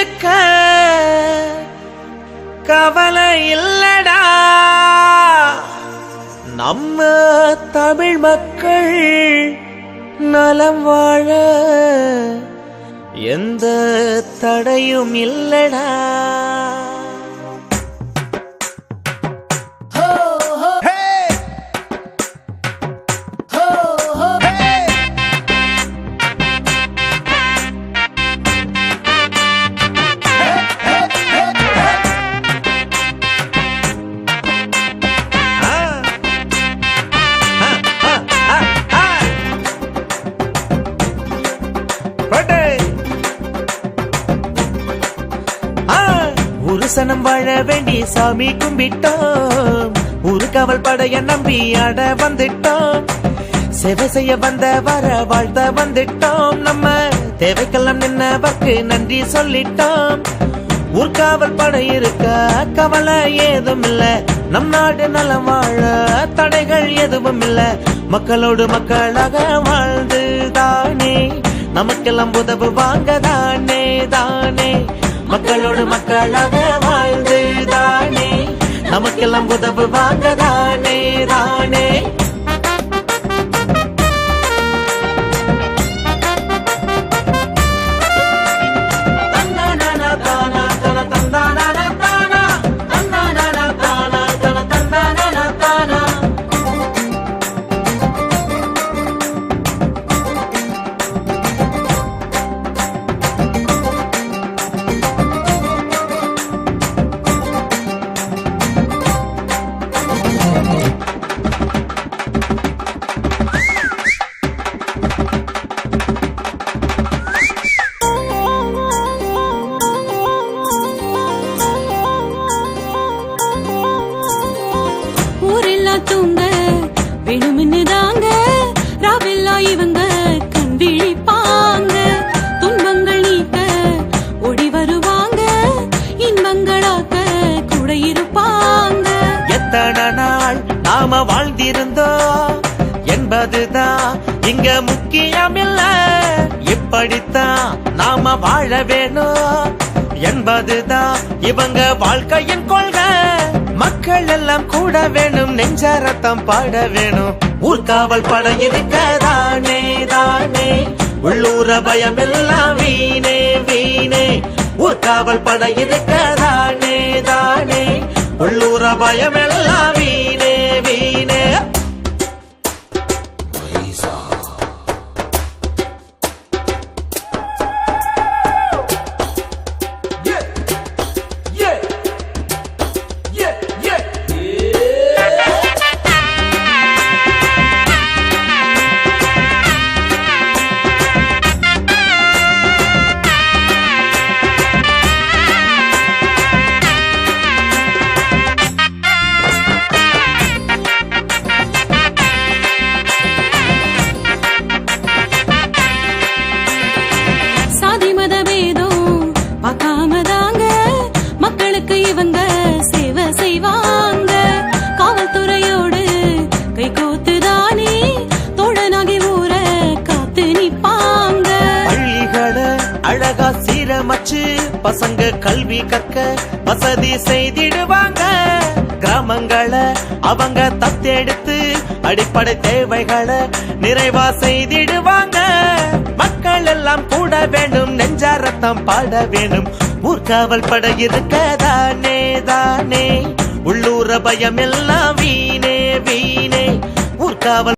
இருக்க கவலை இல்லடா. நம்ம தமிழ் மக்கள் நலம் வாழ எந்த தடையும் இல்லடா. சனம் வாழ வேண்டி சாமி கும்பிட்டோம், ஊரு காவல் படைய நம்பி ஆட வந்துட்டோம், சேவை செய்ய வந்த வர வாழ்த்த வந்துட்டோம், நம்ம தேவைக்கெல்லாம் நின்னவர்க்கு நன்றி சொல்லிட்டோம். ஊர்காவல் படை இருக்க கவலை ஏதும் இல்ல, நம் நாடு நலம் வாழ தடைகள் எதுவும் இல்ல. மக்களோடு மக்களாக வாழ்ந்து தானே நமக்கெல்லாம் உதவு வாங்க தானே தானே. மக்களோடு மக்களாக வாழ்ந்து தானே நமக்கெல்லாம் உதவு வாங்க தானே தானே. தூங்க வேணும்னு தாங்க ராவெல்லா இவங்க கண் விழிப்பாங்க, துன்பங்கள் நீக்க ஓடி வருவாங்க, இன்பங்களாக்க கூட இருப்பாங்க. எத்தனை நாள் நாம வாழ்ந்திருந்தோம் என்பதுதான் இங்க முக்கியமில்ல, இப்படித்தான் நாம வாழ வேணும் என்பதுதான் இவங்க வாழ்க்கையின் கொள்கை. மக்கள் எல்லாம் கூட வேணும், நெஞ்சாரத்தம் பாட வேணும். ஊர்காவல் படை இருக்க தானே தானே, உள்ளூர பயம் எல்லாம் வீணே வீணே. ஊர்காவல் படை இருக்க தானே தானே, உள்ளூர பயம் எல்லாம் வீணே வீணே. இவங்க சேவை செய்வாங்க, காவல்துறையோடு கை கோத்துதானே தோழனாகி ஊர காத்து நிப்பாங்க. பள்ளிகளை அழகா சீரமைச்சு பசங்க கல்வி கற்க வசதி செய்திடுவாங்க, கிராமங்களை அவங்க தத்தெடுத்து அடிப்படை தேவைகளை நிறைவா செய்திடுவாங்க. மக்கள் எல்லாம் கூட வேண்டும், நெஞ்சாரத்தம் பாட வேண்டும். ஊர்காவல் படை இருக்க தானே தானே, உள்ளூர பயம் எல்லாம் வீணே வீணே. ஊர்காவல்